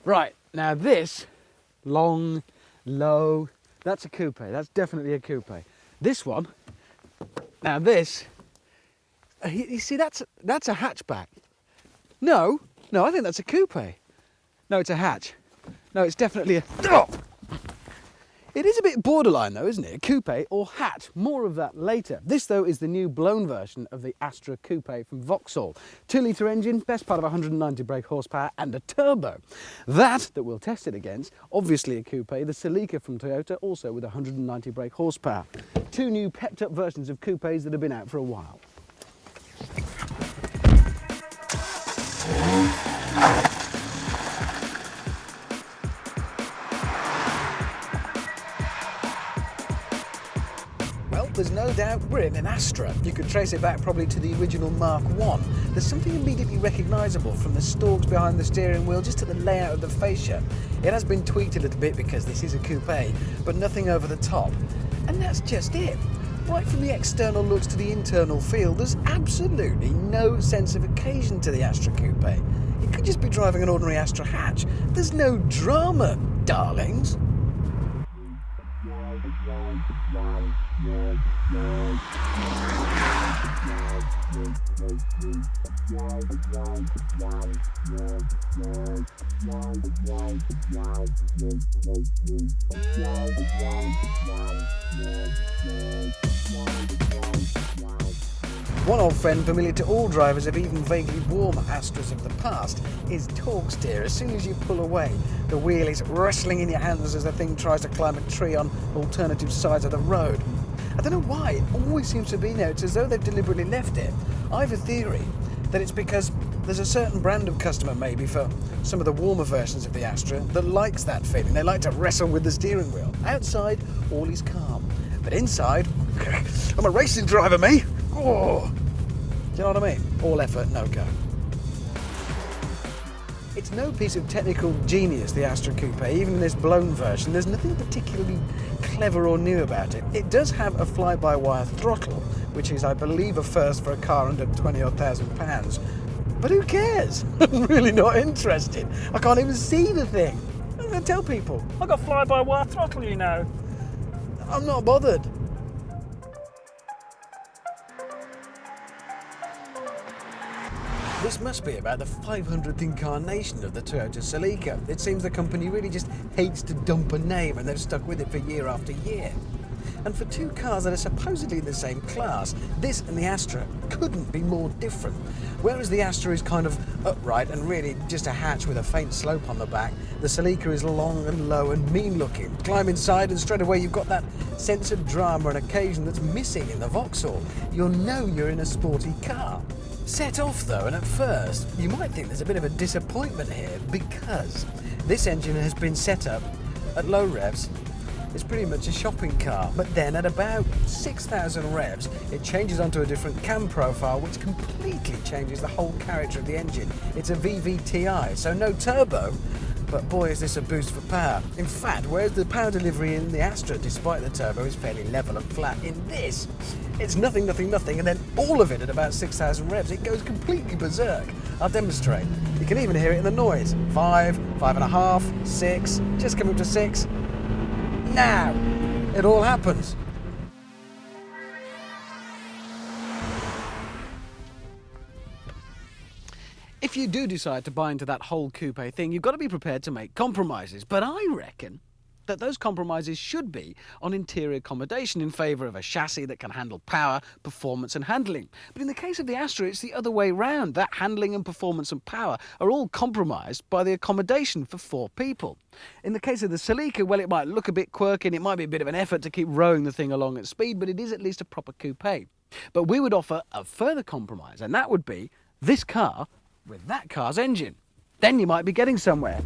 Right, now this, long, low, that's a coupe. That's definitely a coupe. This one, now this, you see that's a hatchback. No, I think that's a coupe. No, it's a hatch. No, it's definitely a... Oh! It is a bit borderline though, isn't it? A coupe or hatch. More of that later. This though is the new blown version of the Astra Coupe from Vauxhall. 2-litre engine, best part of 190 brake horsepower and a turbo. That we'll test it against, obviously a coupe, the Celica from Toyota, also with 190 brake horsepower. Two new pepped up versions of coupes that have been out for a while. There's no doubt we're in an Astra. You could trace it back probably to the original Mark I. There's something immediately recognisable from the stalks behind the steering wheel just to the layout of the fascia. It has been tweaked a little bit because this is a coupe, but nothing over the top. And that's just it. Right from the external looks to the internal feel, there's absolutely no sense of occasion to the Astra Coupe. You could just be driving an ordinary Astra hatch. There's no drama, darlings. One old friend familiar to all drivers of even vaguely warm Astras of the past is torque steer. As soon as you pull away, the wheel is wrestling in your hands as the thing tries to climb a tree on alternative sides of the road. I don't know why, it always seems to be now. It's as though they've deliberately left it. I have a theory that it's because there's a certain brand of customer, maybe for some of the warmer versions of the Astra, that likes that feeling. They like to wrestle with the steering wheel. Outside, all is calm. But inside, I'm a racing driver, me. Oh. Do you know what I mean? All effort, no go. It's no piece of technical genius, the Astra Coupe. Even in this blown version, there's nothing particularly clever or new about it. It does have a fly-by-wire throttle, which is, I believe, a first for a car under 20-odd thousand pounds. But who cares? I'm really not interested. I can't even see the thing. I'm going to tell people. I've got fly-by-wire throttle, you know. I'm not bothered. This must be about the 500th incarnation of the Toyota Celica. It seems the company really just hates to dump a name and they've stuck with it for year after year. And for two cars that are supposedly in the same class, this and the Astra couldn't be more different. Whereas the Astra is kind of upright and really just a hatch with a faint slope on the back, the Celica is long and low and mean looking. Climb inside and straight away you've got that sense of drama and occasion that's missing in the Vauxhall. You'll know you're in a sporty car. Set off though, and at first you might think there's a bit of a disappointment here because this engine has been set up at low revs. It's pretty much a shopping car, but then at about 6,000 revs it changes onto a different cam profile which completely changes the whole character of the engine. It's a VVTi, so no turbo, but boy is this a boost for power. In fact, whereas the power delivery in the Astra, despite the turbo, is fairly level and flat, in this it's nothing, and then all of it at about 6,000 revs. It goes completely berserk. I'll demonstrate. You can even hear it in the noise. 5, 5.5, 6, just coming up to 6. Now, it all happens. If you do decide to buy into that whole coupe thing, you've got to be prepared to make compromises. But I reckon that those compromises should be on interior accommodation in favour of a chassis that can handle power, performance and handling. But in the case of the Astra, it's the other way round. That handling and performance and power are all compromised by the accommodation for 4 people. In the case of the Celica, well, it might look a bit quirky and it might be a bit of an effort to keep rowing the thing along at speed, but it is at least a proper coupe. But we would offer a further compromise, and that would be this car with that car's engine. Then you might be getting somewhere.